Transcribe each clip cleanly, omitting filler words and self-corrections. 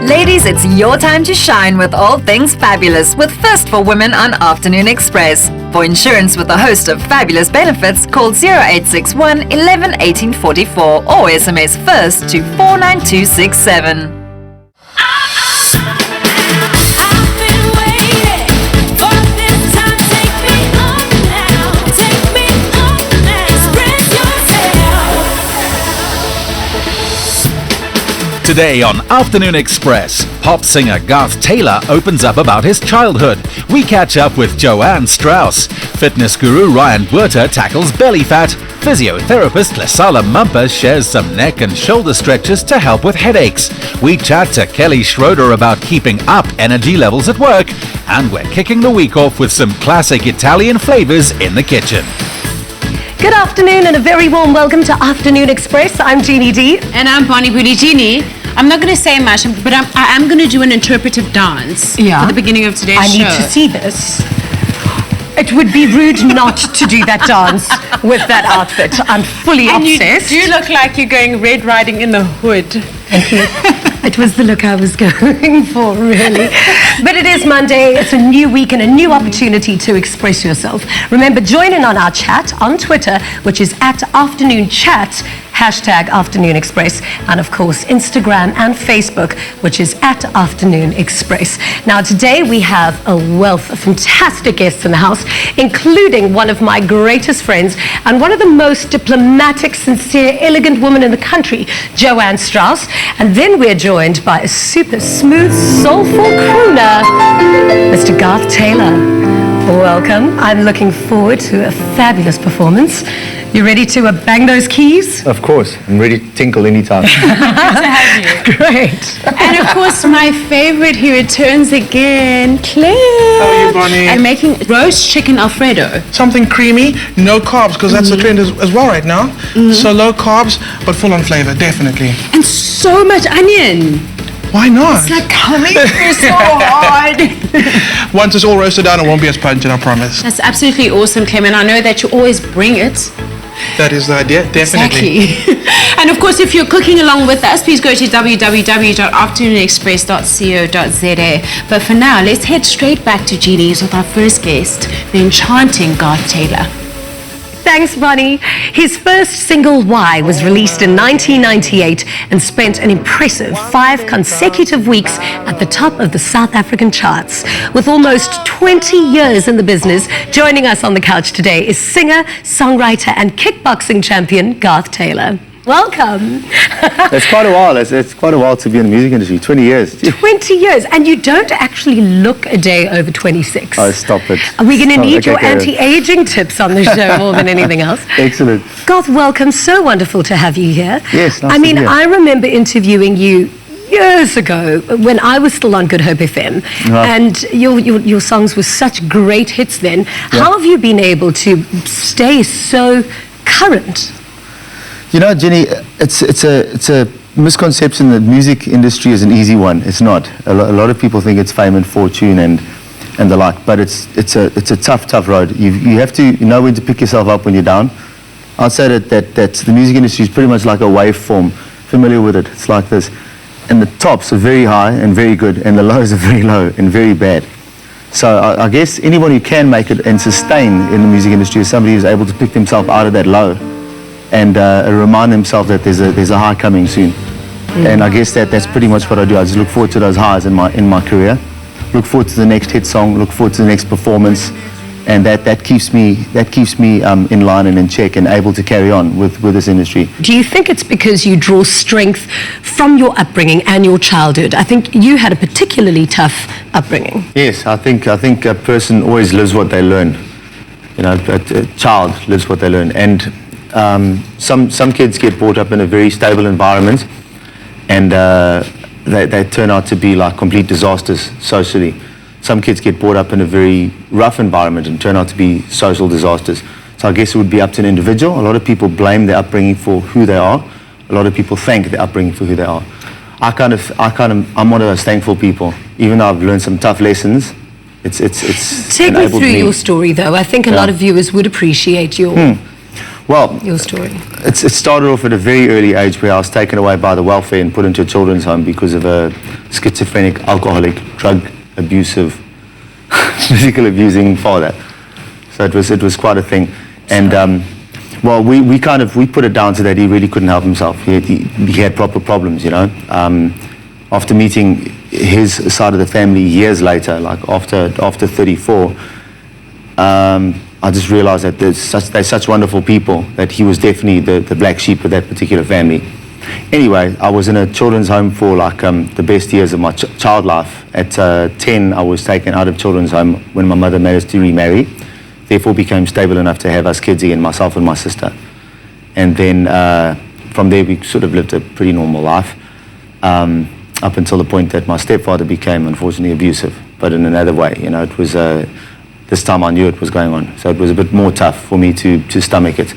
Ladies, it's your time to shine with all things fabulous with First for Women on Afternoon Express. For insurance with a host of fabulous benefits, call 0861 11 1844 or SMS FIRST to 49267. Today on Afternoon Express, pop singer Garth Taylor opens up about his childhood. We catch up with Jo-Ann Strauss. Fitness guru Ryan Botha tackles belly fat. Physiotherapist Lesala Mampa shares some neck and shoulder stretches to help with headaches. We chat to Kelly Schreuder about keeping up energy levels at work. And we're kicking the week off with some classic Italian flavors in the kitchen. Good afternoon and a very warm welcome to Afternoon Express. I'm Jeannie D. And I'm Bonnie Booty Jeannie. I'm not going to say much, but I am going to do an interpretive dance for the beginning of today's show. I need to see this. It would be rude not to do that dance with that outfit. I'm fully obsessed. You do look like you're going Red Riding in the Hood. Thank you. It was the look I was going for, really. But it is Monday, it's a new week and a new opportunity to express yourself. Remember, join in on our chat on Twitter, which is @AfternoonChat, #AfternoonExpress, and of course Instagram and Facebook, which is @AfternoonExpress. Now today we have a wealth of fantastic guests in the house, including one of my greatest friends and one of the most diplomatic, sincere, elegant women in the country, JoAnn Strauss. And then we're joined by a super smooth, soulful crooner, Mr. Garth Taylor. Welcome. I'm looking forward to a fabulous performance. You ready to bang those keys? Of course. I'm ready to tinkle anytime. Good to have you. Great. And of course, my favorite, he returns again, Claire. How are you, Bonnie? I'm making roast chicken Alfredo. Something creamy, no carbs, because that's the trend as well right now. So low carbs, but full on flavor, definitely. And so much onion. Why not? It's like coming through so hard. Once it's all roasted down, it won't be as pungent, I promise. That's absolutely awesome, Clem, and I know that you always bring it. That is the idea, definitely. Exactly. And of course, if you're cooking along with us, please go to www.afternoonexpress.co.za. But for now, let's head straight back to Jeannie's with our first guest, the enchanting Garth Taylor. Thanks, Bonnie. His first single, Why, was released in 1998 and spent an impressive 5 consecutive weeks at the top of the South African charts. With almost 20 years in the business, joining us on the couch today is singer, songwriter, and kickboxing champion Garth Taylor. Welcome. It's quite a while. It's quite a while to be in the music industry. 20 years. 20 years. And you don't actually look a day over 26. Oh, stop it. Are we going to need okay, your anti-aging tips on the show more than anything else? Excellent. Garth, welcome. So wonderful to have you here. Yes, nice I mean, to be here. I remember interviewing you years ago when I was still on Good Hope FM, and your songs were such great hits then. Yeah. How have you been able to stay so current? You know, Jenny, it's a misconception that music industry is an easy one. It's not. A lot of people think it's fame and fortune and the like, but it's a tough road. You have to know when to pick yourself up when you're down. I'd say that the music industry is pretty much like a waveform. Familiar with it? It's like this. And the tops are very high and very good, and the lows are very low and very bad. So I guess anyone who can make it and sustain in the music industry is somebody who's able to pick themselves out of that low and remind themselves that there's a high coming soon. And I guess that's pretty much what I do. I just look forward to those highs in my career, look forward to the next hit song, look forward to the next performance, and that keeps me in line and in check and able to carry on with this industry. Do you think it's because you draw strength from your upbringing and your childhood? I think you had a particularly tough upbringing. Yes, I think a person always lives what they learn. You know, a child lives what they learn, and some kids get brought up in a very stable environment, and they turn out to be like complete disasters socially. Some kids get brought up in a very rough environment and turn out to be social disasters. So I guess it would be up to an individual. A lot of people blame their upbringing for who they are. A lot of people thank their upbringing for who they are. I'm one of those thankful people. Even though I've learned some tough lessons, it's Take me enabled through me. your story, though. I think a lot of viewers would appreciate your... Well, your story? it started off at a very early age where I was taken away by the welfare and put into a children's home because of a schizophrenic, alcoholic, drug abusive, physical abusing father. So it was quite a thing. And well, we put it down to that he really couldn't help himself. He had proper problems, you know. After meeting his side of the family years later, like after 34, I just realized that they're such wonderful people that he was definitely the black sheep of that particular family. Anyway, I was in a children's home for like the best years of my child life. At 10, I was taken out of children's home when my mother managed to remarry. Therefore became stable enough to have us kids again, myself and my sister. And then from there we sort of lived a pretty normal life up until the point that my stepfather became unfortunately abusive, but in another way. You know, it was this time I knew it was going on, so it was a bit more tough for me to stomach it,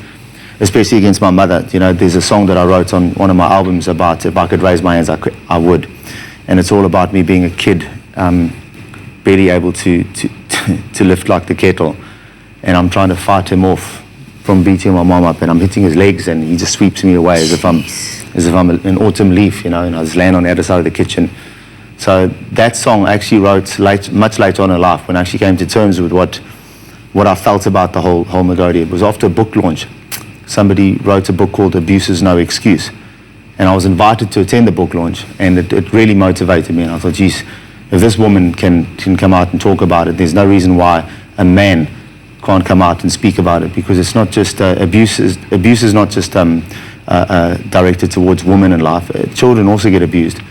especially against my mother. You know, there's a song that I wrote on one of my albums about if I could raise my hands, I would, and it's all about me being a kid, barely able to lift like the kettle, and I'm trying to fight him off from beating my mom up, and I'm hitting his legs, and he just sweeps me away as if I'm an autumn leaf, you know, and I just land on the other side of the kitchen. So that song I actually wrote much later on in life when I actually came to terms with what I felt about the whole Magodi. It was after a book launch. Somebody wrote a book called Abuse is No Excuse, and I was invited to attend the book launch, and it really motivated me, and I thought, geez, if this woman can come out and talk about it, there's no reason why a man can't come out and speak about it, because it's not just abuse is not just directed towards women in life. Children also get abused,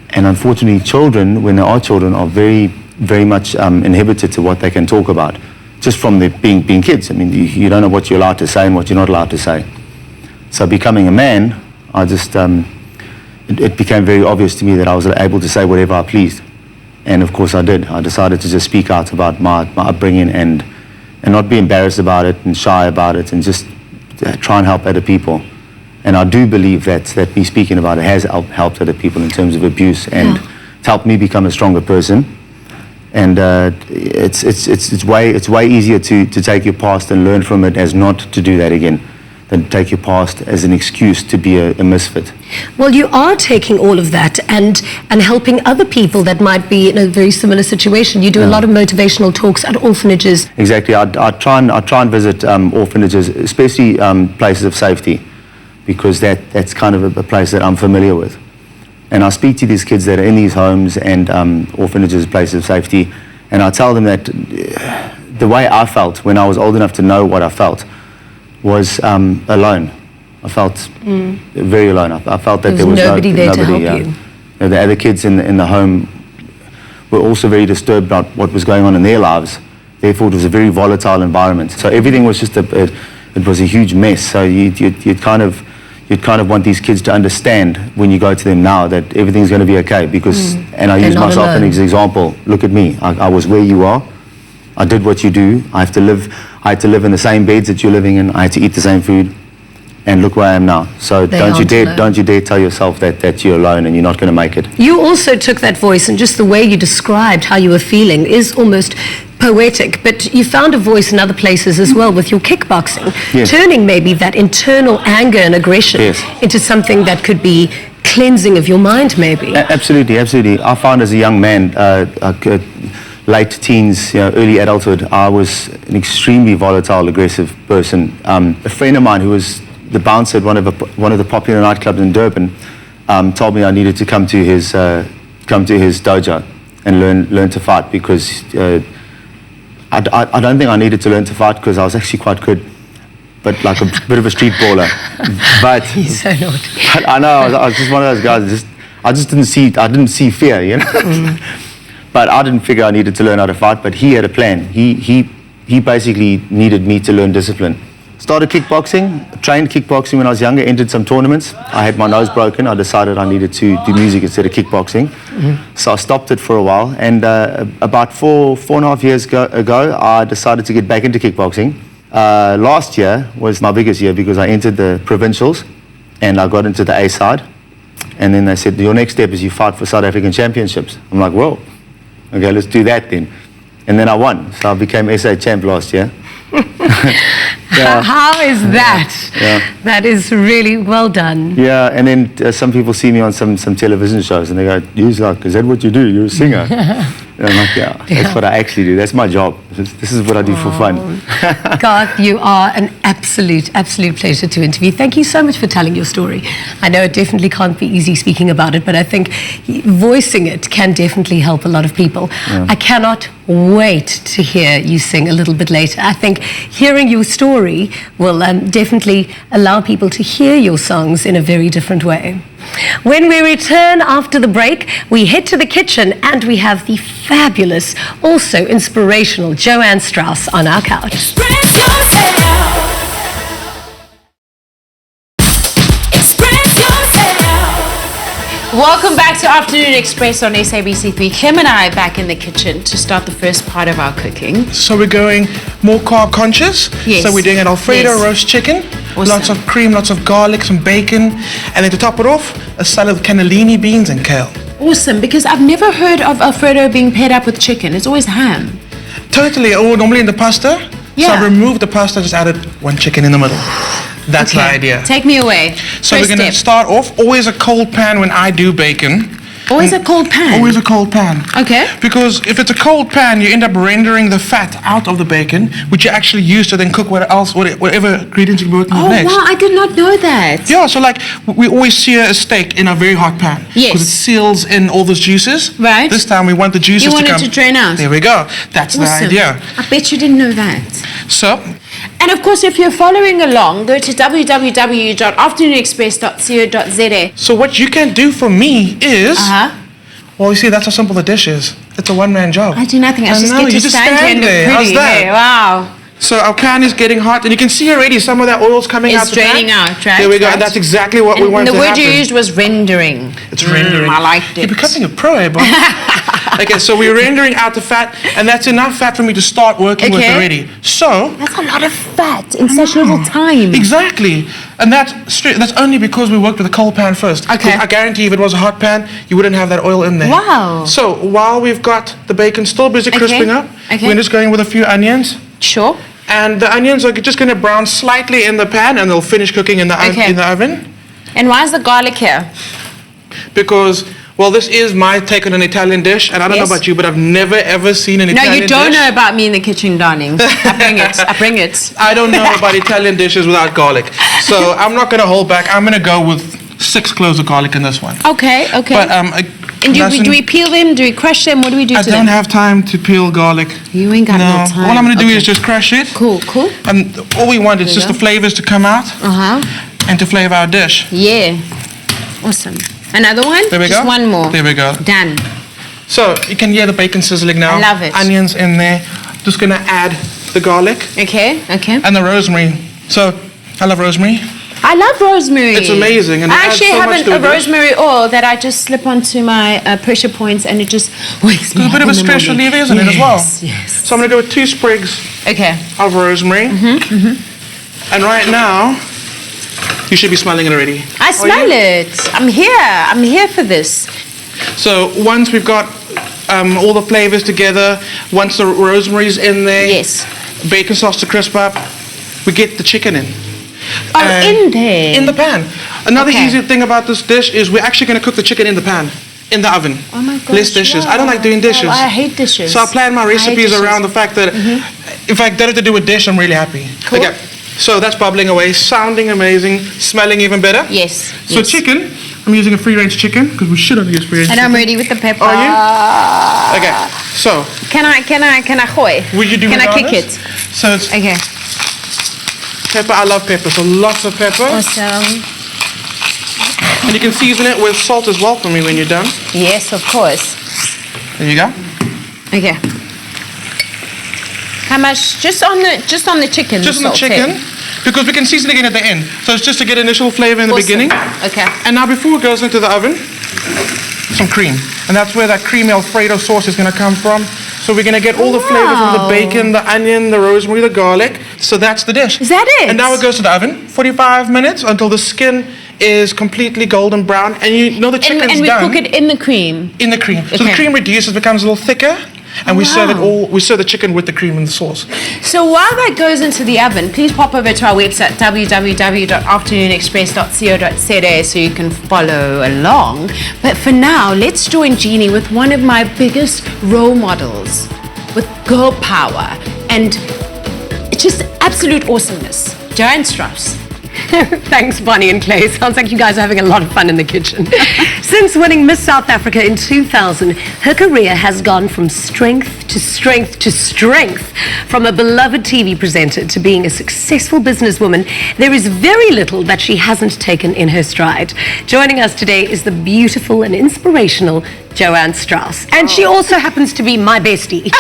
and unfortunately children, when they are children, are very, very much inhibited to what they can talk about, just from their being kids. I mean, you don't know what you're allowed to say and what you're not allowed to say. So becoming a man, I just it became very obvious to me that I was able to say whatever I pleased, and of course I did. I decided to just speak out about my upbringing and not be embarrassed about it and shy about it, and just try and help other people. And I do believe that me speaking about it has helped other people in terms of abuse, and it's helped me become a stronger person. And it's way easier to take your past and learn from it as not to do that again, than take your past as an excuse to be a misfit. Well, you are taking all of that and helping other people that might be in a very similar situation. You do a lot of motivational talks at orphanages. Exactly. I try and visit orphanages, especially places of safety, because that's kind of a place that I'm familiar with. And I speak to these kids that are in these homes and orphanages, places of safety, and I tell them that the way I felt when I was old enough to know what I felt was alone. I felt very alone. I felt that there was nobody there to help you. The other kids in the home were also very disturbed about what was going on in their lives. Therefore, it was a very volatile environment. So everything was just it was a huge mess. So you'd kind of want these kids to understand when you go to them now that everything's going to be okay, because and I use myself as an example. Look at me. I was where you are. I did what you do. I had to live in the same beds that you're living in. I had to eat the same food, and look where I am now. So don't you dare tell yourself that you're alone and you're not going to make it. You also took that voice, and just the way you described how you were feeling is almost poetic, but you found a voice in other places as well with your kickboxing, turning maybe that internal anger and aggression into something that could be cleansing of your mind, maybe. Absolutely. I found as a young man, late teens, early adulthood, I was an extremely volatile, aggressive person. A friend of mine who was the bouncer at one of the popular nightclubs in Durban told me I needed to come to his dojo and learn to fight, because I don't think I needed to learn to fight, because I was actually quite good, but like a bit of a street baller. But he's so naughty. I know, I was just one of those guys. I didn't see fear, But I didn't figure I needed to learn how to fight. But he had a plan. He basically needed me to learn discipline. Started kickboxing, trained kickboxing when I was younger, entered some tournaments. I had my nose broken. I decided I needed to do music instead of kickboxing. So I stopped it for a while. And about four and a half years ago, I decided to get back into kickboxing. Last year was my biggest year, because I entered the provincials and I got into the A side. And then they said, your next step is you fight for South African championships. I'm like, whoa, okay, let's do that then. And then I won. So I became SA champ last year. Yeah. How is that? Yeah. That is really well done. Yeah, and then some people see me on some television shows and they go, "Is that what you do? You're a singer." And I'm like, yeah, that's what I actually do. That's my job. This is what I do for fun. Garth, you are an absolute pleasure to interview. Thank you so much for telling your story. I know it definitely can't be easy speaking about it, but I think voicing it can definitely help a lot of people. Yeah. I cannot wait to hear you sing a little bit later. I think hearing your story will definitely allow people to hear your songs in a very different way. When we return after the break, we head to the kitchen and we have the fabulous, also inspirational Jo-Ann Strauss on our couch. Express yourself. Express yourself. Welcome back to Afternoon Express on SABC3. Clem and I are back in the kitchen to start the first part of our cooking. So we're going more carb conscious. Yes. So we're doing an Alfredo Yes. roast chicken. Awesome. Lots of cream, lots of garlic, some bacon. And then to top it off, a salad with cannellini beans and kale. Awesome, because I've never heard of Alfredo being paired up with chicken. It's always ham. Totally, normally in the pasta. So Yeah. I removed the pasta, just added one chicken in the middle. That's the idea. Take me away. So First we're going to step. start off, always a cold pan when I do bacon. Always a cold pan. Always a cold pan. Okay. Because if it's a cold pan, you end up rendering the fat out of the bacon, which you actually use to then cook whatever ingredients you're working with Oh next. wow, I did not know that. Yeah, so like we always sear a steak in a very hot pan. Yes. Because it seals in all those juices. Right. This time we want the juices You to want come. it to drain out. There we go. That's the Awesome. idea. I bet you didn't know that. So, And of course, if you're following along, go to www.afternoonexpress.co.za. so what you can do for me is, Uh-huh. well, you see, that's how simple the dish is. It's a one-man job. I do nothing. I just know, get you to stand here and look there. How's pretty. that? Hey, wow. So our pan is getting hot, and you can see already some of that oil's coming It's out the pan. draining out, right, There we go, right. and that's exactly what we And want the to word happen. you used was rendering. It's rendering. I liked You're it. becoming a pro, eh, Bob? Okay, so we're rendering out the fat, and that's enough fat for me to start working with Okay. already. So, That's a lot of fat in such little time. exactly, and that's only because we worked with a cold pan first. Okay. 'Cause I guarantee if it was a hot pan, you wouldn't have that oil in there. Wow. So while we've got the bacon still busy crisping up, Okay. we're just going with a few onions. Sure. And the onions are just going to brown slightly in the pan, and they'll finish cooking in the Okay. in the oven. And why is the garlic here? Because, well, this is my take on an Italian dish, and I don't Yes. know about you, but I've never ever seen an No, Italian you don't dish. know about me in the kitchen, darlings. I bring it. I bring it. I don't know about Italian dishes without garlic. So I'm not going to hold back. I'm going to go with 6 cloves of garlic in this one. Okay, okay. But and do we peel them? Do we crush them? What do we do I to don't them? have time to peel garlic. You ain't got no time. All I'm going to do Okay. is just crush it. Cool, cool. And all we want is There just you the go. flavors to come out Uh-huh. and to flavor our dish. Yeah. Awesome. Another one? There we Just go. one more. There we go. Done. So you can hear the bacon sizzling now. I love it. Onions in there. Just going to add the garlic Okay, okay. and the rosemary. So I love rosemary. I love rosemary. It's amazing, and it I adds actually so have much to a a dish. rosemary oil that I just slip onto my pressure points, and it just wakes me There's a up bit of a in the stress morning. reliever, isn't it, as well? Yes, yes. So I'm going to go with 2 sprigs Okay. of rosemary. And right now, you should be smelling it already. I smell it. I'm here. I'm here for this. So once we've got all the flavors together, once the rosemary's in there, Yes. bacon starts to crisp up, we get the chicken in. Oh, And in there. In the pan. Another Okay. easy thing about this dish is we're actually going to cook the chicken in the pan, in the oven. Oh my gosh. Less dishes. I don't like doing wow. dishes. I hate dishes. So I plan my I hate recipes dishes. around the fact that if I get it to do a dish, I'm really happy. Cool. Okay. So that's bubbling away, sounding amazing, smelling even better. Yes. So yes. chicken, I'm using a free-range chicken because we should have used free-range And chicken. I'm ready with the pepper. Are you? Okay. So Can I hoy? would you do Can it I on kick this? it? So it's Okay. pepper. I love pepper. So lots of pepper. Awesome. And you can season it with salt as well for me when you're done. Yes, of course. There you go. Okay. How much? Just on the chicken. Just on the salt, chicken. eh? Because we can season again at the end. So it's just to get initial flavor in the Awesome. beginning. Okay. And now before it goes into the oven, some cream. And that's where that creamy Alfredo sauce is going to come from. So we're going to get all the flavor from the Wow. bacon, the onion, the rosemary, the garlic. So that's the dish. Is that it? And now it goes to the oven, 45 minutes until the skin is completely golden brown. And you know the chicken's And we done cook it in the cream. in the cream. So the Okay. cream reduces, becomes a little thicker. And we serve the chicken with the cream and the sauce. So while that goes into the oven, please pop over to our website, www.afternoonexpress.co.za, so you can follow along. But for now, let's join Jeannie with one of my biggest role models with girl power and just absolute awesomeness, JoAnn Strauss. Thanks, Bonnie and Clay. Sounds like you guys are having a lot of fun in the kitchen. Since winning Miss South Africa in 2000, her career has gone from strength to strength to strength. From a beloved TV presenter to being a successful businesswoman, there is very little that she hasn't taken in her stride. Joining us today is the beautiful and inspirational JoAnn Strauss. And she also happens to be my bestie.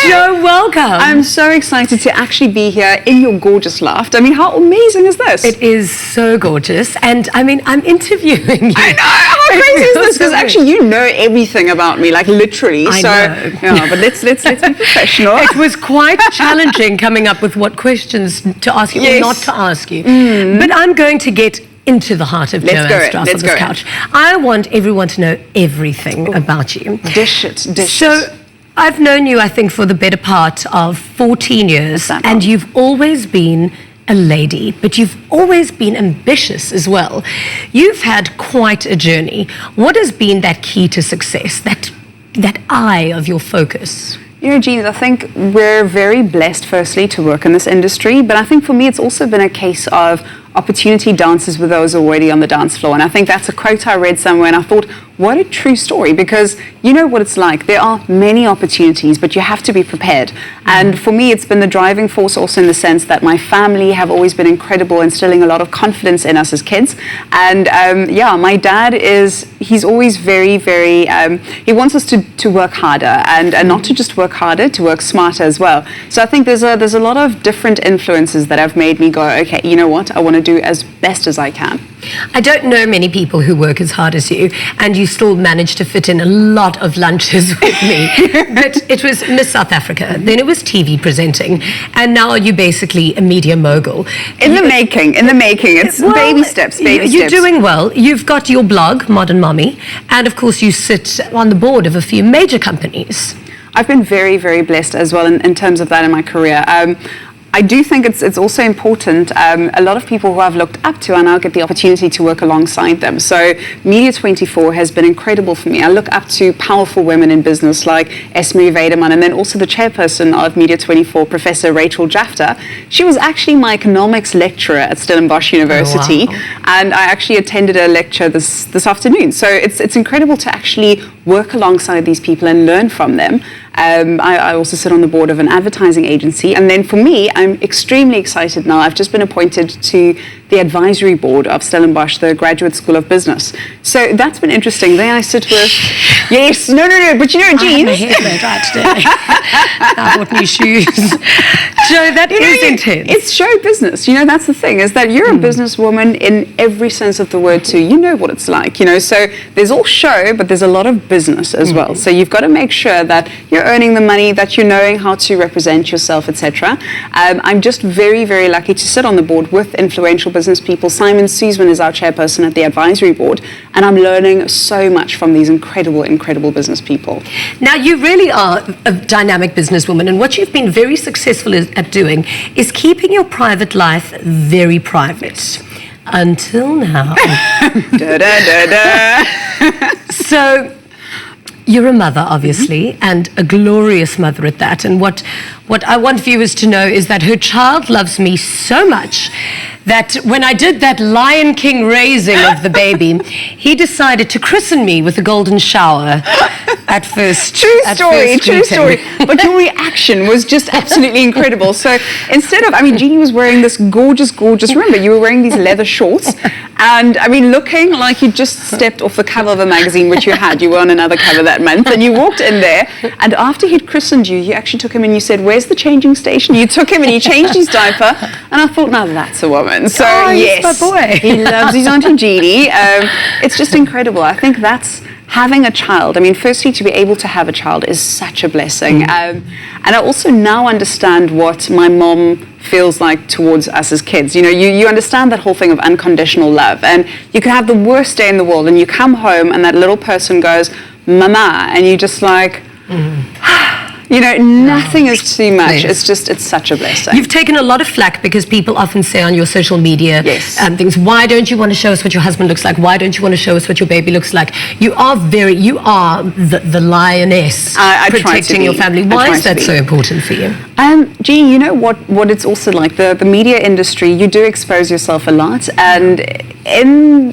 Jo, welcome. I'm so excited to actually be here in your gorgeous loft. I mean, how amazing is this? It is so gorgeous. And I mean, I'm interviewing you. I know. How crazy is this? Because actually, you know everything about me, like literally. I know. Yeah, but let's be professional. It was quite challenging coming up with what questions to ask you or not to ask you. But I'm going to get into the heart of JoAnn Strauss on this couch. I want everyone to know everything about you. Dish it. So I've known you, I think, for the better part of 14 years, and you've always been a lady, but you've always been ambitious as well. You've had quite a journey. What has been that key to success, that eye of your focus? You know, Jeannie, I think we're very blessed, firstly, to work in this industry, but I think for me it's also been a case of opportunity dances with those already on the dance floor. And I think that's a quote I read somewhere, and I thought, what a true story, because you know what it's like. There are many opportunities, but you have to be prepared. And for me, it's been the driving force also in the sense that my family have always been incredible, instilling a lot of confidence in us as kids. And my dad he's always very, very, he wants us to work harder and not to just work harder, to work smarter as well. So I think there's a lot of different influences that have made me go, okay, you know what, I want to do as best as I can. I don't know many people who work as hard as you, and you still manage to fit in a lot of lunches with me. But it was Miss South Africa, then it was TV presenting, and now you're basically a media mogul. In the making. It's baby steps. You're doing well. You've got your blog, Modern Mommy, and of course you sit on the board of a few major companies. I've been very, very blessed as well in terms of that in my career. I do think it's also important. A lot of people who I've looked up to, I now get the opportunity to work alongside them. So Media 24 has been incredible for me. I look up to powerful women in business like Esme Vederman, and then also the chairperson of Media 24, Professor Rachel Jafta. She was actually my economics lecturer at Stellenbosch University, and I actually attended a lecture this afternoon. So it's incredible to actually work alongside these people and learn from them. I also sit on the board of an advertising agency, and then for me, I'm extremely excited now. I've just been appointed to the advisory board of Stellenbosch, the Graduate School of Business. So that's been interesting. There I sit with, yes, no, but you know, Jean. I have my hair blown dry today. I bought new shoes. Jo, that is intense. It's show business. You know, that's the thing, is that you're a businesswoman in every sense of the word too. You know what it's like, you know. So there's all show, but there's a lot of business as well. So you've got to make sure that you're earning the money, that you're knowing how to represent yourself, etc. I'm just very, very lucky to sit on the board with influential business people. Simon Suesman is our chairperson at the advisory board, and I'm learning so much from these incredible business people. Now, you really are a dynamic businesswoman, and what you've been very successful at doing is keeping your private life very private. Until now. So, you're a mother, obviously, and a glorious mother at that. And what I want viewers to know is that her child loves me so much that when I did that Lion King raising of the baby, he decided to christen me with a golden shower at first. True story. But your reaction was just absolutely incredible. So instead of, Jeannie was wearing this gorgeous, remember, you were wearing these leather shorts, and looking like you just stepped off the cover of a magazine, which you were on another cover that month, and you walked in there, and after he'd christened you, you actually took him and you said, "Where's the changing station?" You took him and he changed his diaper, and I thought, now that's a woman. So yes, my boy. He loves his Auntie Jeannie. It's just incredible. I think that's having a child. Firstly, to be able to have a child is such a blessing. And I also now understand what my mom feels like towards us as kids. You understand that whole thing of unconditional love. And you can have the worst day in the world, and you come home and that little person goes, "Mama," and you're just like, You know, nothing is too much. It's such a blessing. You've taken a lot of flack because people often say on your social media things, why don't you want to show us what your husband looks like? Why don't you want to show us what your baby looks like? You are the lioness protecting your family. Why is that so important for you? Jean, you know what it's also like, the media industry, you do expose yourself a lot, and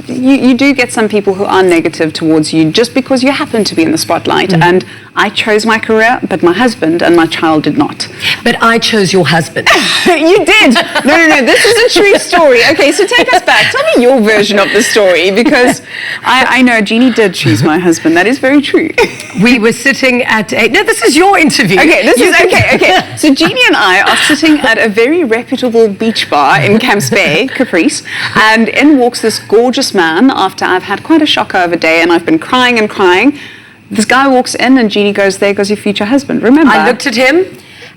you do get some people who are negative towards you just because you happen to be in the spotlight. And I chose my career, but my husband and my child did not. But I chose your husband. You did. No, this is a true story. Okay, so take us back. Tell me your version of the story, because I know Jeannie did choose my husband. That is very true. We were sitting at no, this is your interview. Okay, okay. So Jeannie and I are sitting at a very reputable beach bar in Camps Bay, Caprice, and in walks this gorgeous man after I've had quite a shocker of a day and I've been crying and crying. This guy walks in and Jeannie goes, there goes your future husband. Remember? I looked at him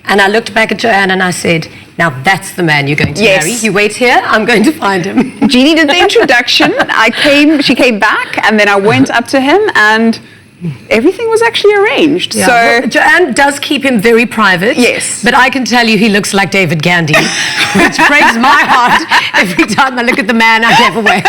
and I looked back at Jo-Ann and I said, now that's the man you're going to marry. You wait here, I'm going to find him. Jeannie did the introduction. She came back, and then I went up to him and everything was actually arranged. Yeah. So well, Jo-Ann does keep him very private. Yes. But I can tell you he looks like David Gandy, which breaks my heart every time I look at the man I gave away.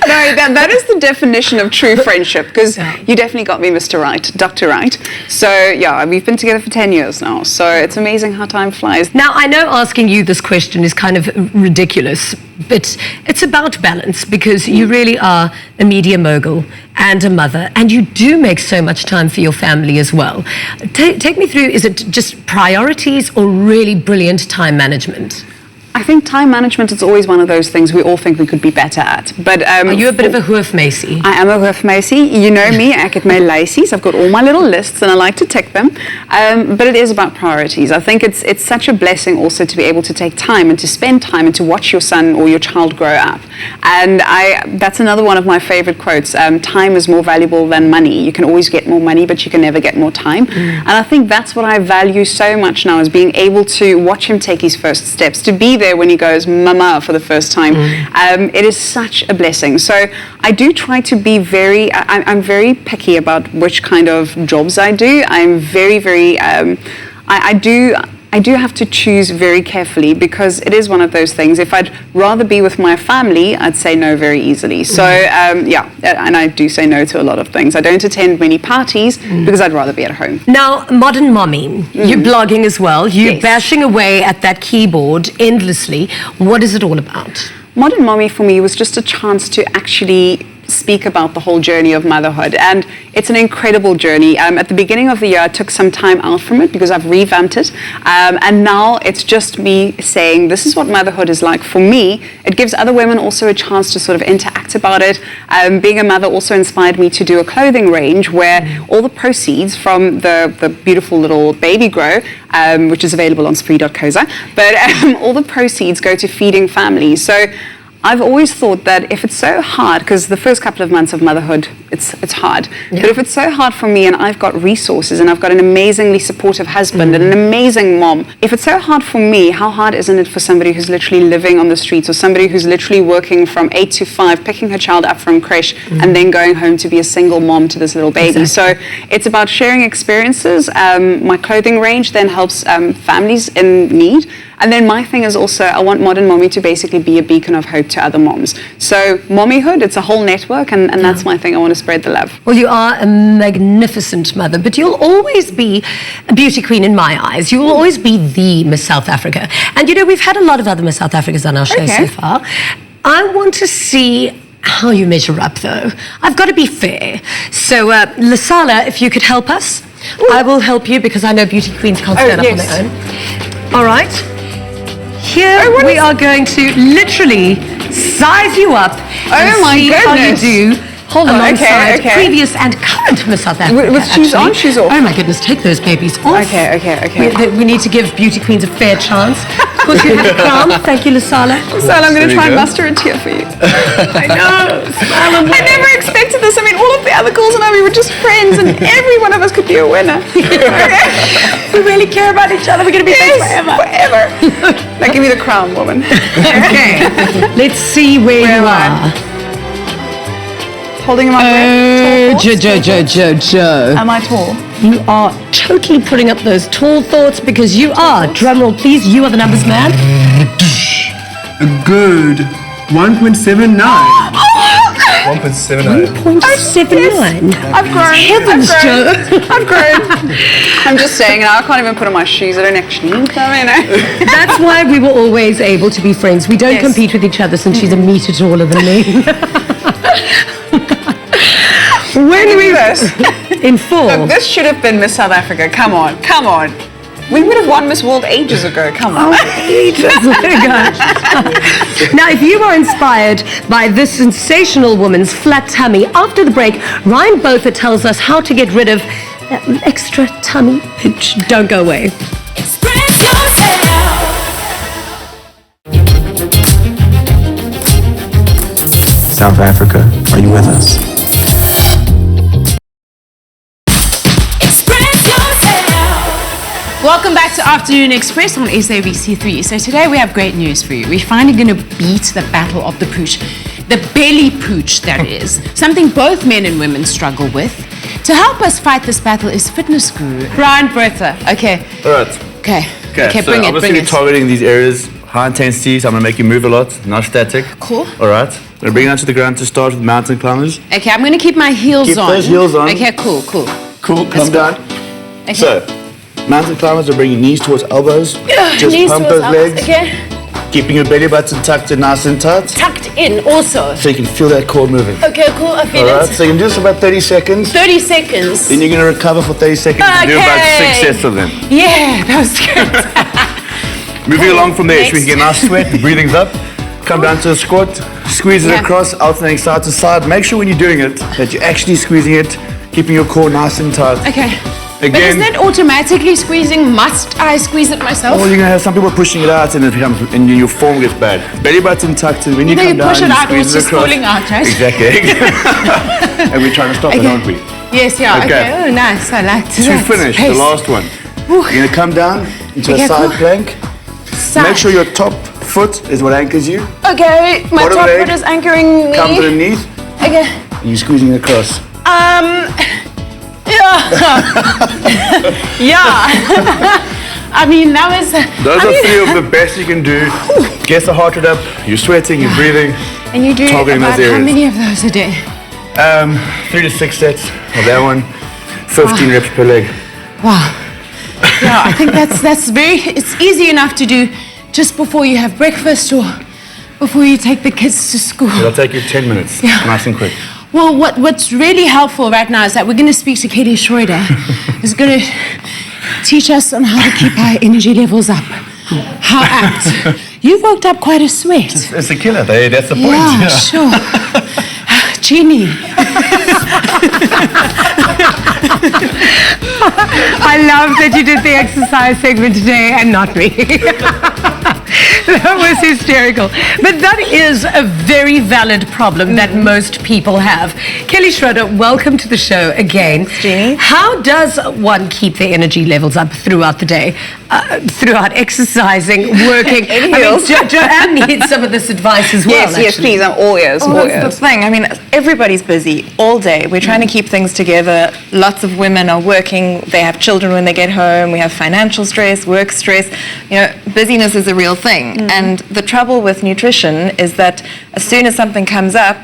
No, that is the definition of true friendship, because you definitely got me Mr. Right, Dr. Right. So yeah, we've been together for 10 years now. So it's amazing how time flies. Now, I know asking you this question is kind of ridiculous, but it's about balance, because you really are a media mogul and a mother, and you do make so much time for your family as well. Take me through, is it just priorities or really brilliant time management? I think time management is always one of those things we all think we could be better at. But are you a bit of a hoofmeisie? I am a hoofmeisie. You know me, I get my lacies. I've got all my little lists and I like to tick them. But it is about priorities. I think it's such a blessing also to be able to take time and to spend time and to watch your son or your child grow up. And that's another one of my favorite quotes. Time is more valuable than money. You can always get more money, but you can never get more time. And I think that's what I value so much now, is being able to watch him take his first steps, to be there when he goes mama for the first time. It is such a blessing. So I do try to be I'm very picky about which kind of jobs I do. I'm very I do have to choose very carefully, because it is one of those things. If I'd rather be with my family, I'd say no very easily. So and I do say no to a lot of things. I don't attend many parties because I'd rather be at home. Now, modern mommy, you're blogging as well. You're bashing away at that keyboard endlessly. What is it all about? Modern Mommy for me was just a chance to actually speak about the whole journey of motherhood, and it's an incredible journey. At the beginning of the year I took some time out from it because I've revamped it, and now it's just me saying this is what motherhood is like for me. It gives other women also a chance to sort of interact about it. Being a mother also inspired me to do a clothing range where all the proceeds from the beautiful little baby grow, which is available on spree.co.za, but all the proceeds go to feeding families. So I've always thought that if it's so hard, because the first couple of months of motherhood, it's hard. But if it's so hard for me and I've got resources and I've got an amazingly supportive husband and an amazing mom, if it's so hard for me, how hard isn't it for somebody who's literally living on the streets, or somebody who's literally working from 8 to 5, picking her child up from creche and then going home to be a single mom to this little baby. So it's about sharing experiences. My clothing range then helps families in need. And then my thing is also, I want Modern Mommy to basically be a beacon of hope to other moms. So mommyhood, it's a whole network, and that's my thing. I want to spread the love. Well, you are a magnificent mother, but you'll always be a beauty queen in my eyes. You'll always be the Miss South Africa. And you know, we've had a lot of other Miss South Africas on our show so far. I want to see how you measure up, though. I've got to be fair. So, Lesala, if you could help us. I will help you, because I know beauty queens can't stand up on their own. All right. Here we are going to literally size you up and see how you do. Hold on, alongside previous and current Miss South Africa. With shoes on, shoes off? Oh my goodness, take those babies off. Okay. We need to give beauty queens a fair chance. Of course, you have a crown. Thank you, Lesala. Lesala, I'm going to try and muster a tear for you. I know. I never expected this. I mean, all of the other girls and I, we were just friends, and every one of us could be a winner. We really care about each other. We're going to be friends forever. Now give me the crown, woman. Okay. Let's see where you are. holding my breath. Jo. Am I tall? You are totally putting up those tall thoughts because you are, drumroll please, you are the numbers man. A good 1.79. 1.79. 1.79. I've grown. Heavens, Jo. I've grown. I'm just saying, I can't even put on my shoes. I don't actually need them, you know. That's why we were always able to be friends. We don't compete with each other since she's a meter taller than me. When we in four. Look, this should have been Miss South Africa. Come on. We would have won Miss World ages ago. Come on. Ages ago. Now, if you are inspired by this sensational woman's flat tummy, after the break, Ryan Botha tells us how to get rid of that extra tummy pinch. Don't go away. Express yourself. South Africa, are you with us? Express yourself. Welcome back to Afternoon Express on SABC3. So today we have great news for you. We're finally going to beat the battle of the pooch. The belly pooch, that is. Something both men and women struggle with. To help us fight this battle is fitness guru Ryan Botha. Okay. All right. Okay, So bring obviously it. we're targeting these areas, high intensity, so I'm going to make you move a lot, not static. Cool. All right. I'm going to bring you down to the ground to start with mountain climbers. Okay, I'm going to keep my heels Keep on. those heels on. Okay, cool. Cool, Let's come go. down. Okay. So, mountain climbers are bringing knees towards elbows. Just Knees pump towards those elbows. legs. Okay. Keeping your belly button tucked in nice and tight. Tucked in also. So you can feel that core moving. Okay, cool. I feel All right. it. So you can do this for about 30 seconds. 30 seconds. Then you're going to recover for 30 seconds and do about 6 sets of them. Yeah, that was good. Moving along from there, so we Next. can get a nice sweat, breathing's up. Come down to a squat, squeeze it Yeah. across, alternating side to side. Make sure when you're doing it that you're actually squeezing it, keeping your core nice and tight. Okay. But Again, isn't it automatically squeezing? Must I squeeze it myself? well, you're gonna have some people pushing it out, and it becomes, and your form gets bad. Belly button tucked in. When you Either come you down, push it you out or squeeze it's it just across. falling out, right? Exactly. And we're trying to stop it, aren't we? Yes, yeah. Okay. Okay. Oh, nice. I like To that. finish, the Pace. last one. You're gonna come down into Okay, a side cool. plank. Side. Make sure your top foot is what anchors you. Okay, my Bottom top leg. foot is anchoring me. Come to the knees, Okay. and you're squeezing it across. Yeah. I mean, that was. Those are three of the best you can do. Get the heart rate up, you're sweating, you're breathing. And you do targeting about those how areas. many of those a day? 3 to 6 sets of that one, 15 reps per leg. Wow. Yeah, I think that's it's easy enough to do just before you have breakfast or before you take the kids to school. It'll take you 10 minutes, Yeah. nice and quick. Well, what's really helpful right now is that we're going to speak to Kelly Schreuder, who's going to teach us on how to keep our energy levels up. How apt. You've worked up quite a sweat. It's a killer, that's the point. Yeah, sure. Jeannie. I love that you did the exercise segment today and not me. That was hysterical. But that is a very valid problem that most people have. Kelly Schreuder, welcome to the show again. Jeannie. How does one keep their energy levels up throughout the day? Throughout exercising, working? I mean, JoAnn needs some of this advice as well. Yes, actually. please. I'm all ears. Well, all that's ears. the thing. I mean, everybody's busy all day. We're trying to keep things together. Lots of women are working. They have children when they get home. We have financial stress, work stress. You know, busyness is a real thing. And the trouble with nutrition is that as soon as something comes up,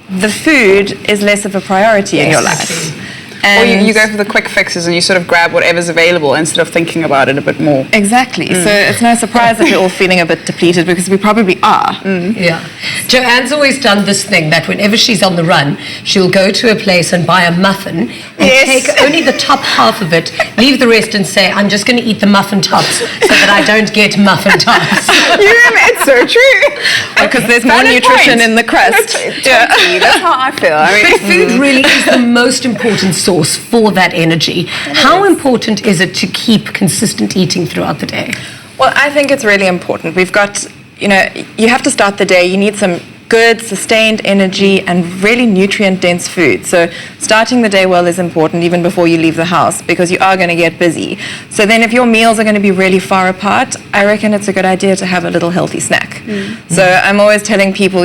the food is less of a priority in your life. Or And you go for the quick fixes and you sort of grab whatever's available instead of thinking about it a bit more. Exactly. So it's no surprise that we're all feeling a bit depleted because we probably are. Yeah. JoAnn's always done this thing that whenever she's on the run, she'll go to a place and buy a muffin and take only the top half of it, leave the rest and say, I'm just going to eat the muffin tops so that I don't get muffin tops. It's so true. Because there's more Valid nutrition point. in the crust. Totally. That's how I feel. I mean, Food really is the most important source for that energy. How important is it to keep consistent eating throughout the day? Well, I think it's really important. We've got, you have to start the day. You need some good, sustained energy and really nutrient-dense food. So starting the day well is important even before you leave the house because you are going to get busy. So then if your meals are going to be really far apart, I reckon it's a good idea to have a little healthy snack. So I'm always telling people,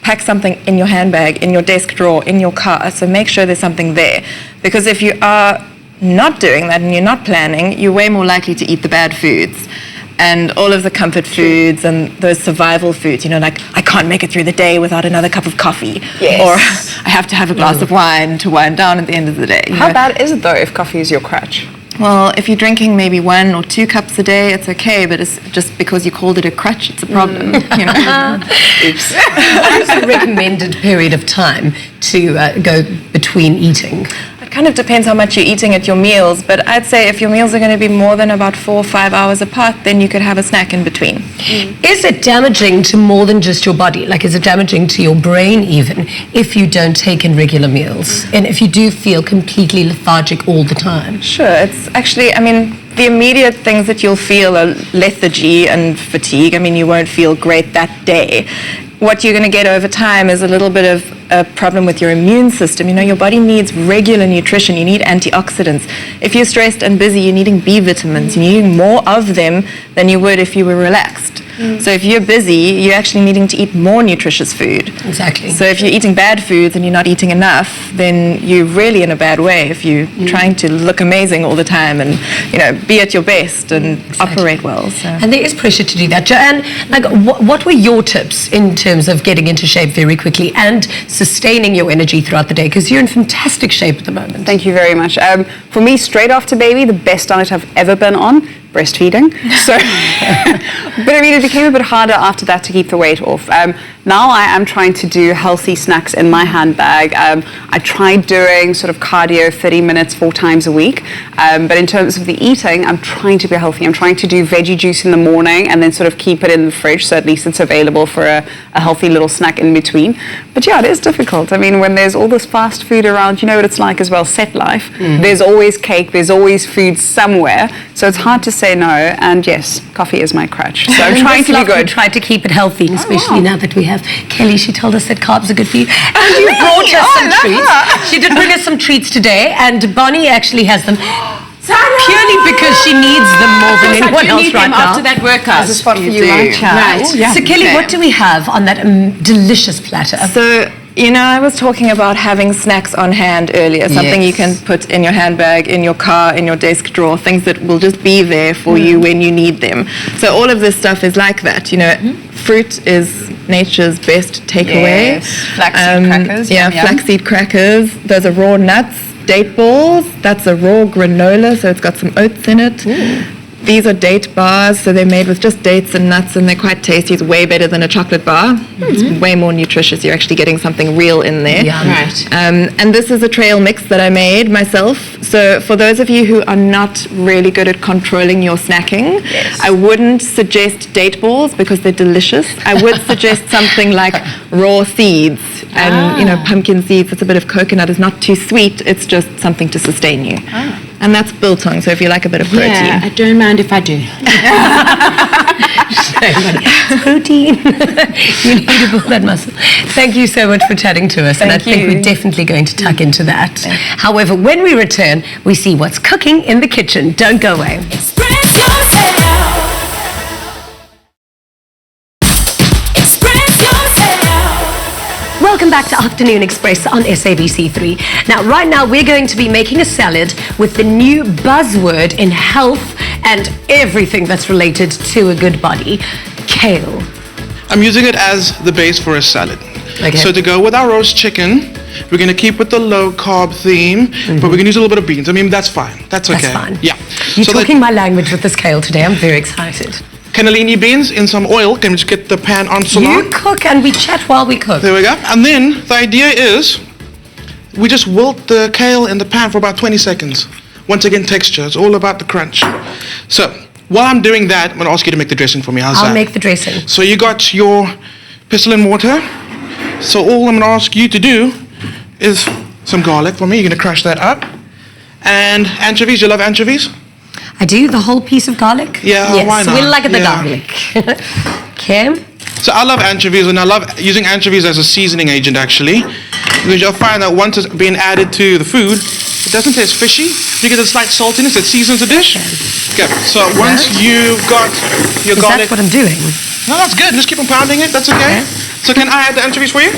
pack something in your handbag, in your desk drawer, in your car. So make sure there's something there. Because if you are not doing that and you're not planning, you're way more likely to eat the bad foods. And all of the comfort foods and those survival foods, like I can't make it through the day without another cup of coffee. Yes. Or I have to have a glass of wine to wind down at the end of the day. How bad is it though if coffee is your crutch? Well, if you're drinking maybe 1 or 2 cups a day, it's okay, but it's just because you called it a crutch, it's a problem. Oops. What is the recommended period of time to go between eating? It kind of depends how much you're eating at your meals, but I'd say if your meals are going to be more than about 4 or 5 hours apart, then you could have a snack in between. Is it damaging to more than just your body? Like, is it damaging to your brain even if you don't take in regular meals? And if you do feel completely lethargic all the time? Sure, it's actually, the immediate things that you'll feel are lethargy and fatigue. You won't feel great that day. What you're going to get over time is a little bit of a problem with your immune system. Your body needs regular nutrition. You need antioxidants. If you're stressed and busy, you're needing B vitamins. You're needing more of them than you would if you were relaxed. So if you're busy, you're actually needing to eat more nutritious food. Exactly. So if you're eating bad foods and you're not eating enough, then you're really in a bad way if you're trying to look amazing all the time and, be at your best and operate well. So. And there is pressure to do that. Jo-Ann, what were your tips in terms of getting into shape very quickly and sustaining your energy throughout the day? Because you're in fantastic shape at the moment. Thank you very much. For me, straight after baby, the best diet I've ever been on, breastfeeding. So, but it became a bit harder after that to keep the weight off. Now I am trying to do healthy snacks in my handbag. I tried doing sort of cardio 30 minutes 4 times a week. But in terms of the eating, I'm trying to be healthy. I'm trying to do veggie juice in the morning and then sort of keep it in the fridge so at least it's available for a healthy little snack in between. But yeah, it is difficult. When there's all this fast food around, you know what it's like as well, set life. There's always cake, there's always food somewhere. So it's hard to say no. And yes, coffee is my crutch. So I'm trying to be good. Try to keep it healthy, especially now that we have Kelly. She told us that carbs are good for you. And you brought us some treats. She did bring us some treats today, and Bonnie actually has them. Purely because she needs them more than anyone else right now. After that workout. There's a spot for you right now. Right. Yeah. So Kelly, what do we have on that delicious platter? So, I was talking about having snacks on hand earlier, something you can put in your handbag, in your car, in your desk drawer, things that will just be there for you when you need them. So all of this stuff is like that. Fruit is nature's best takeaway. Yes. Flaxseed crackers. Flaxseed crackers. Those are raw nuts. Date balls, that's a raw granola, so it's got some oats in it. These are date bars, so they're made with just dates and nuts, and they're quite tasty. It's way better than a chocolate bar. It's way more nutritious. You're actually getting something real in there. Right. And this is a trail mix that I made myself. So for those of you who are not really good at controlling your snacking, I wouldn't suggest date balls because they're delicious. I would suggest something like raw seeds and pumpkin seeds. It's a bit of coconut. It's not too sweet. It's just something to sustain you. And that's biltong, so if you like a bit of protein. Yeah, I don't mind if I do. Protein. You need to build that muscle. Thank you so much for chatting to us. And I think we're definitely going to tuck into that. However, when we return, we see what's cooking in the kitchen. Don't go away. Express yourself. Express yourself. Welcome back to Afternoon Express on SABC3. Now, right now, we're going to be making a salad with the new buzzword in health and everything that's related to a good body, kale. I'm using it as the base for a salad. Okay. So to go with our roast chicken, we're going to keep with the low carb theme, but we're going to use a little bit of beans. That's fine. That's okay. That's fine. Yeah. You're talking my language with this kale today. I'm very excited. Cannellini beans in some oil. Can we just get the pan on so long? You cook and we chat while we cook. There we go. And then the idea is we just wilt the kale in the pan for about 20 seconds. Once again, texture. It's all about the crunch. So while I'm doing that, I'm going to ask you to make the dressing for me. How's that? I'll make the dressing. So you got your pestle and mortar. So all I'm going to ask you to do is some garlic for me. You're going to crush that up. And anchovies. You love anchovies? I do, the whole piece of garlic? Yeah, yes, why not? We like the garlic. Okay. So I love anchovies, and I love using anchovies as a seasoning agent, actually. Because you'll find that once it's been added to the food, it doesn't taste fishy. You get a slight saltiness that seasons the dish. Okay, so once you've got your garlic... Is that what I'm doing? No, that's good. Just keep on pounding it. That's okay. So can I add the anchovies for you?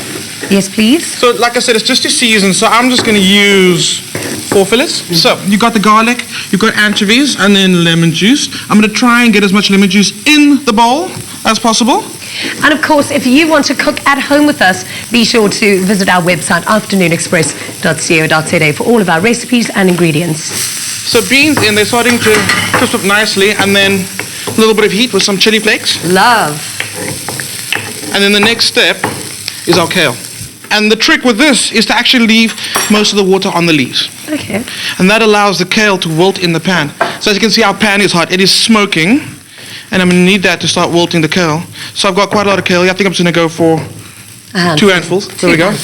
Yes, please. So like I said, it's just to season, so I'm just going to use 4 fillets. So you got the garlic, you've got anchovies, and then lemon juice. I'm going to try and get as much lemon juice in the bowl as possible. And of course, if you want to cook at home with us, be sure to visit our website, afternoonexpress.co.za, for all of our recipes and ingredients. So beans in, they're starting to crisp up nicely, and then a little bit of heat with some chili flakes. Love. And then the next step is our kale. And the trick with this is to actually leave most of the water on the leaves. Okay. And that allows the kale to wilt in the pan. So as you can see, our pan is hot. It is smoking. And I'm going to need that to start wilting the kale. So I've got quite a lot of kale. I think I'm just going to go for 2 handfuls. There we go. And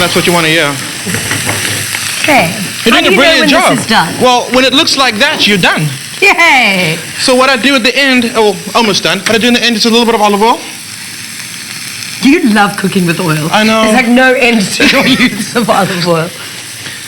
that's what you want to hear. Okay. You're doing a brilliant job. This is done? Well, when it looks like that, you're done. Yay! So what I do at the end, almost done. What I do in the end is a little bit of olive oil. You love cooking with oil. I know. There's like no end to your use of olive oil.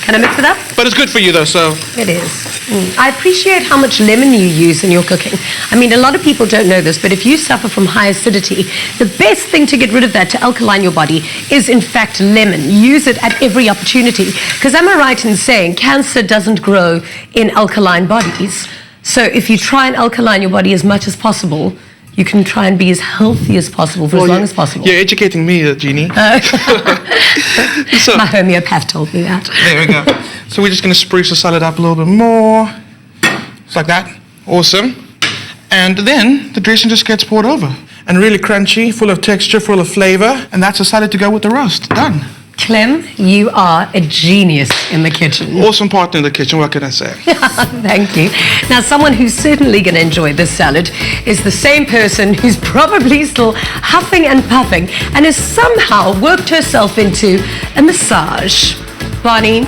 Can I mix it up? But it's good for you though, so. It is. I appreciate how much lemon you use in your cooking. I mean, a lot of people don't know this, but if you suffer from high acidity, the best thing to get rid of that, to alkaline your body, is in fact lemon. Use it at every opportunity. Because am I right in saying cancer doesn't grow in alkaline bodies? So if you try and alkaline your body as much as possible, you can try and be as healthy as possible for as long as possible. You're educating me, Jeannie. My homeopath told me that. There we go. So we're just going to spruce the salad up a little bit more. Just like that. Awesome. And then the dressing just gets poured over. And really crunchy, full of texture, full of flavor. And that's a salad to go with the roast. Done. Clem, you are a genius in the kitchen. Awesome partner in the kitchen, what can I say? Thank you. Now, someone who's certainly going to enjoy this salad is the same person who's probably still huffing and puffing and has somehow worked herself into a massage. Bonnie?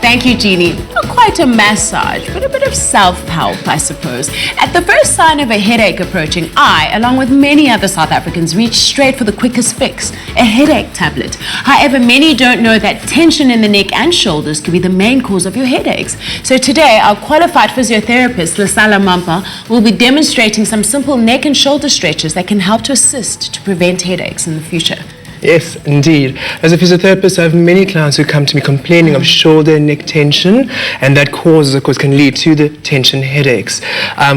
Thank you, Jeannie. Not quite a massage, but a bit of self-help, I suppose. At the first sign of a headache approaching, I, along with many other South Africans, reach straight for the quickest fix, a headache tablet. However, many don't know that tension in the neck and shoulders can be the main cause of your headaches. So today, our qualified physiotherapist, Lesala Mampa, will be demonstrating some simple neck and shoulder stretches that can help to assist to prevent headaches in the future. Yes, indeed. As a physiotherapist, I have many clients who come to me complaining of shoulder and neck tension, and that causes, of course, can lead to the tension headaches.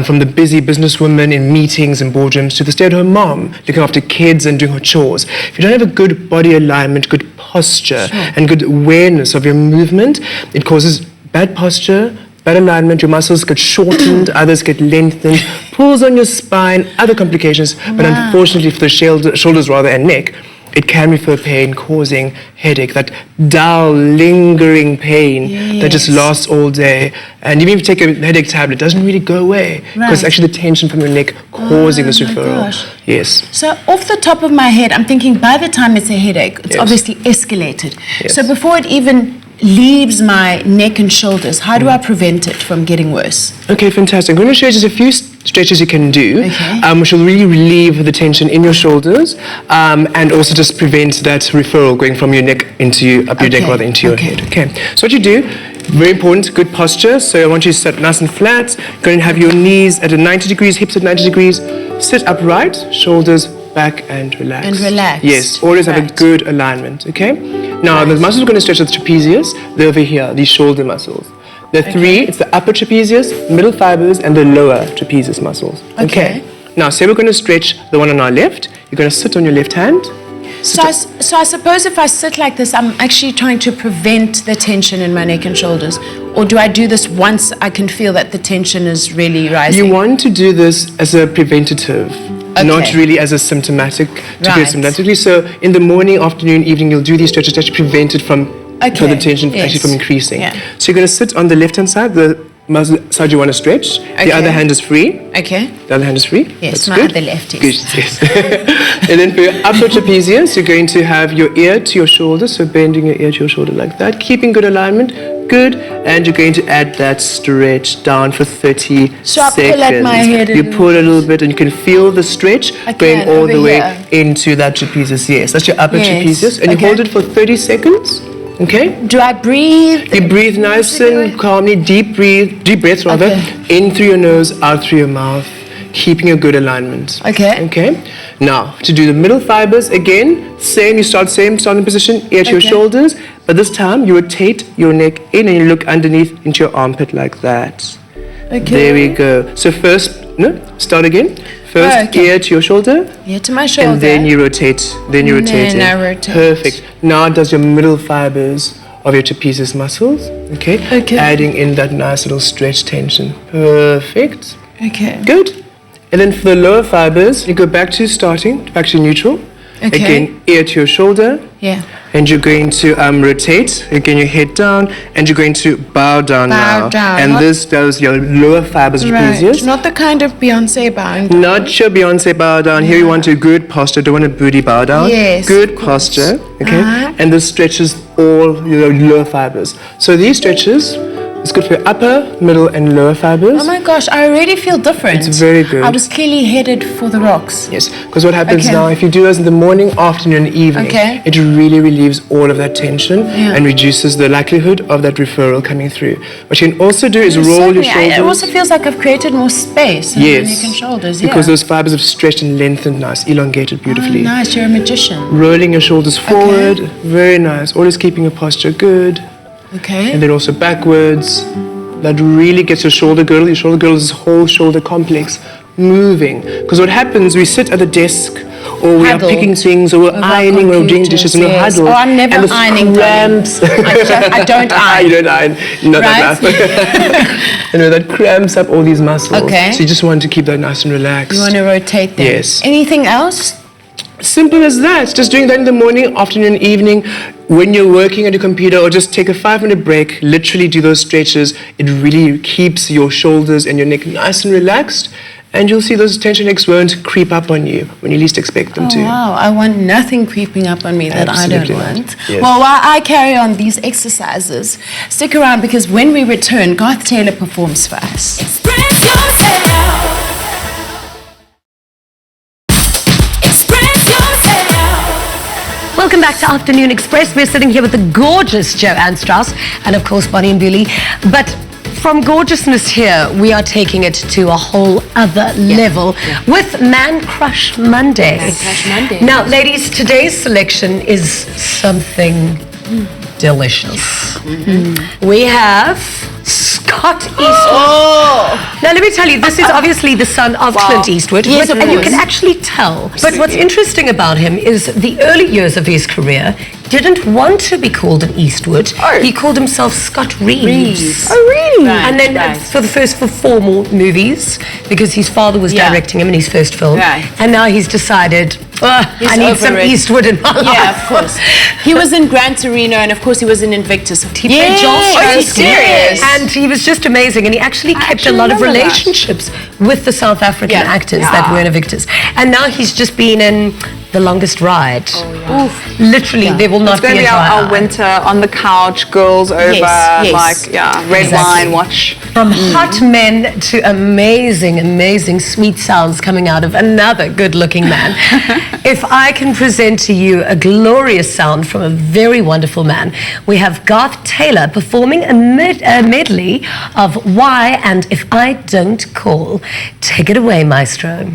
From the busy businesswoman in meetings and boardrooms to the stay-at-home mom looking after kids and doing her chores. If you don't have a good body alignment, good posture, and good awareness of your movement, it causes bad posture, bad alignment, your muscles get shortened, others get lengthened, pulls on your spine, other complications, but unfortunately for the shoulders rather and neck, it can refer pain causing headache, that dull, lingering pain that just lasts all day. And even if you take a headache tablet, it doesn't really go away because it's actually the tension from your neck causing this referral. Yes. So off the top of my head, I'm thinking by the time it's a headache, it's obviously escalated. Yes. So before it even leaves my neck and shoulders, how do I prevent it from getting worse? Okay, fantastic. I'm going to show you just a few stretches you can do, which will really relieve the tension in your shoulders, and also just prevent that referral going from your neck into up your neck rather into your head. Okay. So what you do, very important, good posture. So I want you to sit nice and flat. Going to have your knees at a 90 degrees, hips at 90 degrees. Sit upright, shoulders back and relax. And relax. Yes, always have a good alignment. Okay. Now the muscles are going to stretch at the trapezius. They're over here, these shoulder muscles. The three, it's the upper trapezius, middle fibers, and the lower trapezius muscles. Okay. Now, say we're going to stretch the one on our left. You're going to sit on your left hand. So I suppose if I sit like this, I'm actually trying to prevent the tension in my neck and shoulders. Or do I do this once I can feel that the tension is really rising? You want to do this as a preventative. Not really as a symptomatic, to get symptomatically. So in the morning, afternoon, evening, you'll do these stretches to actually prevent it from the tension actually from increasing. So you're going to sit on the left-hand side, the muscle side you want to stretch. The other hand is free. The other hand is free. Yes, That's my good. other left is. Good, yes. And then for your upper trapezius, you're going to have your ear to your shoulder, so bending your ear to your shoulder like that, keeping good alignment. Good, and you're going to add that stretch down for 30 so I seconds. Pull at my head you pull a little bit, and you can feel the stretch going all the way into that trapezius. Yes, that's your upper trapezius, and you hold it for 30 seconds. Okay. Do I breathe? You breathe nice and calmly, deep breaths rather, in through your nose, out through your mouth. keeping a good alignment. Okay. Okay. Now, to do the middle fibers, again, same, you start same starting position, ear to your shoulders, but this time you rotate your neck in and you look underneath into your armpit like that. Okay. There we go. So first, start again. First, ear to your shoulder. Ear to my shoulder. And then you rotate. Then you rotate. Then I rotate. Perfect. Now it does your middle fibers of your trapezius muscles. Okay. Okay. Adding in that nice little stretch tension. Perfect. Okay. Good. And then for the lower fibers, you go back to starting, back to neutral. Okay. Again, ear to your shoulder. Yeah. And you're going to rotate, again your head down, and you're going to bow down now. Bow down. And this does your lower fibers trapezius. Right. Not the kind of Beyonce bowing. Not your Beyonce bow down. Here you want a good posture, don't want a booty bow down. Yes. Good posture, okay? And this stretches all your lower fibers. So these stretches, it's good for your upper, middle, and lower fibers. Oh my gosh, I already feel different. It's very good. I was clearly headed for the rocks. Yes, because what happens Okay. now, if you do this in the morning, afternoon, and evening, Okay. it really relieves all of that tension Yeah. and reduces the likelihood of that referral coming through. What you can also do is roll your shoulders. It also feels like I've created more space in my Yes, neck and shoulders. because those fibers have stretched and lengthened nice, elongated beautifully. Oh, nice, you're a magician. Rolling your shoulders forward, very nice. Always keeping your posture good. Okay. And then also backwards. That really gets your shoulder girdle. Your shoulder girdle is this whole shoulder complex moving. Because what happens, we sit at the desk, or we Huddled are picking things, or we're over ironing, or doing computers, dishes, and we're yes. huddled. Oh, I'm never and this ironing, cramps. I don't iron. You don't iron. Not Right? that And that cramps up all these muscles. Okay. So you just want to keep that nice and relaxed. You want to rotate them. Yes. Anything else? Simple as that. Just doing that in the morning, afternoon, evening, when you're working at your computer, or just take a 5-minute break, literally do those stretches. It really keeps your shoulders and your neck nice and relaxed, and you'll see those tension necks won't creep up on you when you least expect them to. Wow, I want nothing creeping up on me that Absolutely I don't not. want. Yes. Well, while I carry on these exercises, stick around because when we return, Garth Taylor performs for us. Express yourself. Express yourself. Welcome back to Afternoon Express. We're sitting here with the gorgeous Jo-Ann Strauss and, of course, Bonnie and Bewley. But from gorgeousness here, we are taking it to a whole other level with Man Crush Monday. Man Crush Monday. Now, ladies, today's selection is something delicious. We have Scott Eastwood. Now, let me tell you, this is obviously the son of Clint Eastwood, Yes, of and you course. can actually tell. But what's interesting about him is the early years of his career didn't want to be called an Eastwood. He called himself Scott Reeves. Oh, really? Right, And then right. for 4 more movies, because his father was Yeah. directing him in his first film. Right. And now he's decided, He's I need over some it. Eastwood in my life. Yeah, of course. He was in Gran Torino, and of course he was in Invictus. He played Joel Yes. Strauss. Are you serious? And he was just amazing. And he actually kept a lot of remember that. relationships with the South African Yeah. actors that were in Invictus. And now he's just been in The Longest Ride. Literally, there will not It's going be to a be dry our eye. winter on the couch, girls over, yes. red Exactly. wine watch. From hot men to amazing, amazing sweet sounds coming out of another good-looking man. If I can present to you a glorious sound from a very wonderful man, we have Garth Taylor performing a medley of Why and If I Don't Call. Take it away, maestro.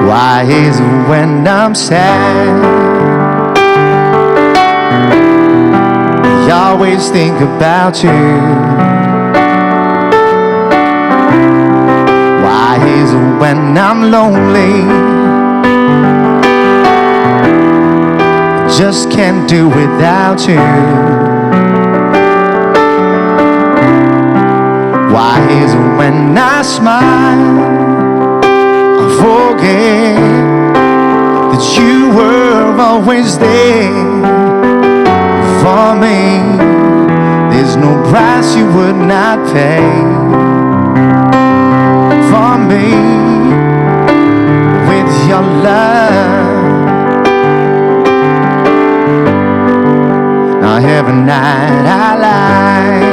Why is it when I'm sad, I always think about you? Why is it when I'm lonely, I just can't do without you? Why is it when I smile, forget that you were always there for me? There's no price you would not pay for me with your love. Now every night I lie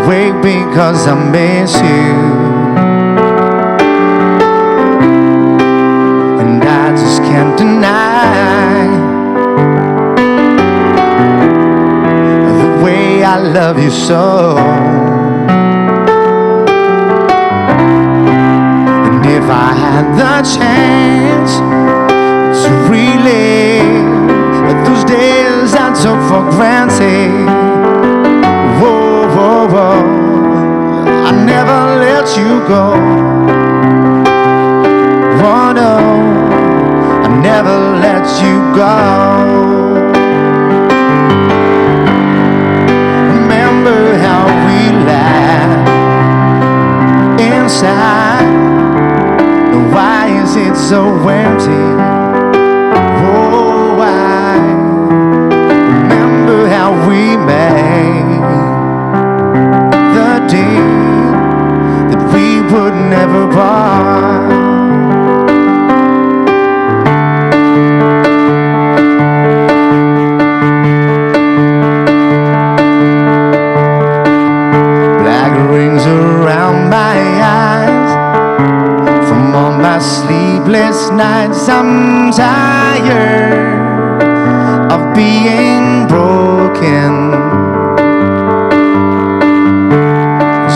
awake because I miss you. deny the way I love you so. And if I had the chance to relive those days I took for granted, whoa, whoa, whoa, I never let you go. Oh no, I never let you go. Remember how we laughed inside. Why is it so empty? Oh, I remember how we made the deal that we would never part. Sleepless nights, I'm tired of being broken.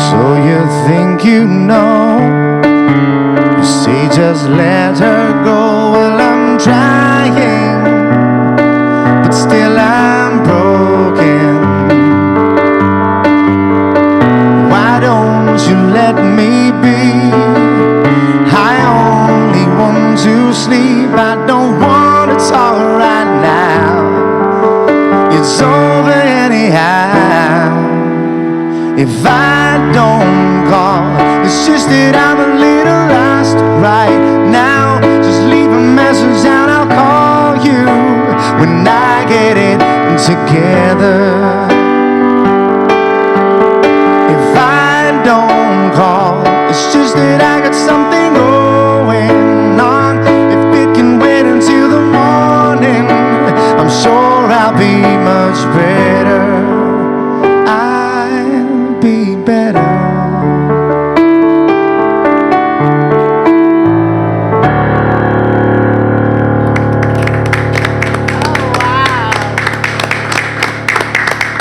So you think you know, you say just let her go. Well, I'm trying, but still I'm broken. Why don't you let me be? To sleep, I don't want to talk right now. It's over anyhow. If I don't call, it's just that I'm a little lost right now. Just leave a message and I'll call you when I get it together. If I don't call, it's just that I got something going. I'm sure I'll be much better. I'll be better.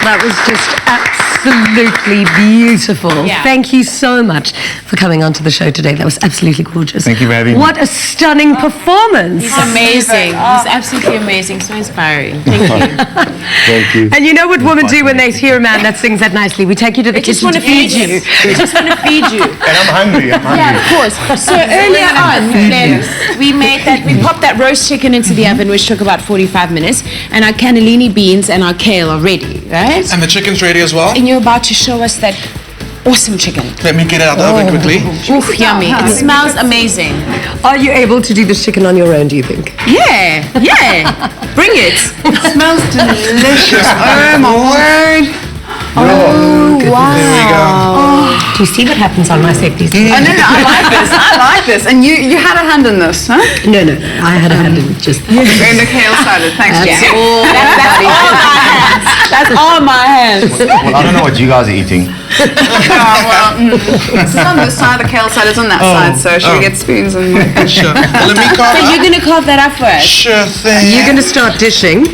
That was just absolutely beautiful. Yeah. Thank you so much for coming onto the show today. That was absolutely gorgeous. Thank you for having me. What a stunning performance. He's amazing. He's absolutely amazing. So inspiring. Thank you. Thank you. And you know what women do when they hear a man that sings that nicely? We take you to the Just kitchen want to to feed feed you. We just want to feed you. And I'm hungry. Yeah, of course. So earlier on, then we popped that roast chicken into the oven, which took about 45 minutes, and our cannellini beans and our kale are ready, right? And the chicken's ready as well. And you're about to show us that awesome chicken. Let me get it out the oven quickly. Oof, yummy. It smells amazing. Are you able to do this chicken on your own, do you think? Yeah. Bring it. It smells delicious. Oh my word. Oh, wow. There we go. Do you see what happens on my set piece? Oh, no, I like this. I like this. And you had a hand in this, huh? No, I had a hand in just... In the kale salad. Thanks, That's Jen. all. That's all my hands. Well, I don't know what you guys are eating. This is on this side, the kale salad's on that side, so should we get spoons and... Sure. Let me carve So it you're up. going to carve that up for us? Sure thing. You're going to start dishing.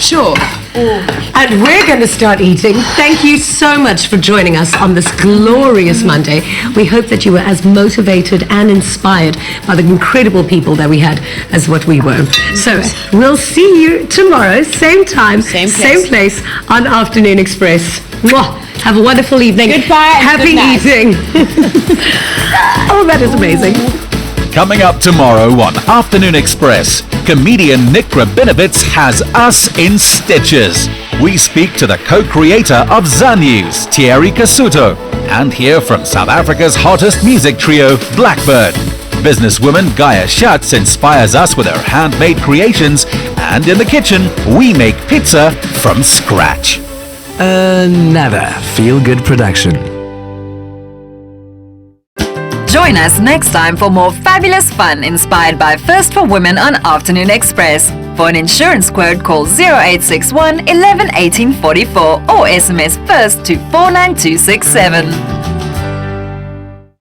Sure. And we're going to start eating. Thank you so much for joining us on this glorious Monday. We hope that you were as motivated and inspired by the incredible people that we had as what we were. So we'll see you tomorrow, same time, Same place on Afternoon Express. Mwah. Have a wonderful evening. Goodbye and Happy good night. eating. Oh, that is amazing. Coming up tomorrow on Afternoon Express, comedian Nick Rabinovitz has us in stitches. We speak to the co-creator of Zanews, Thierry Kasuto, and hear from South Africa's hottest music trio, Blackbird. Businesswoman Gaia Schatz inspires us with her handmade creations, and in the kitchen, we make pizza from scratch. Another feel-good production. Join us next time for more fabulous fun inspired by First for Women on Afternoon Express. For an insurance quote, call 0861 11 18 44 or SMS FIRST to 49267.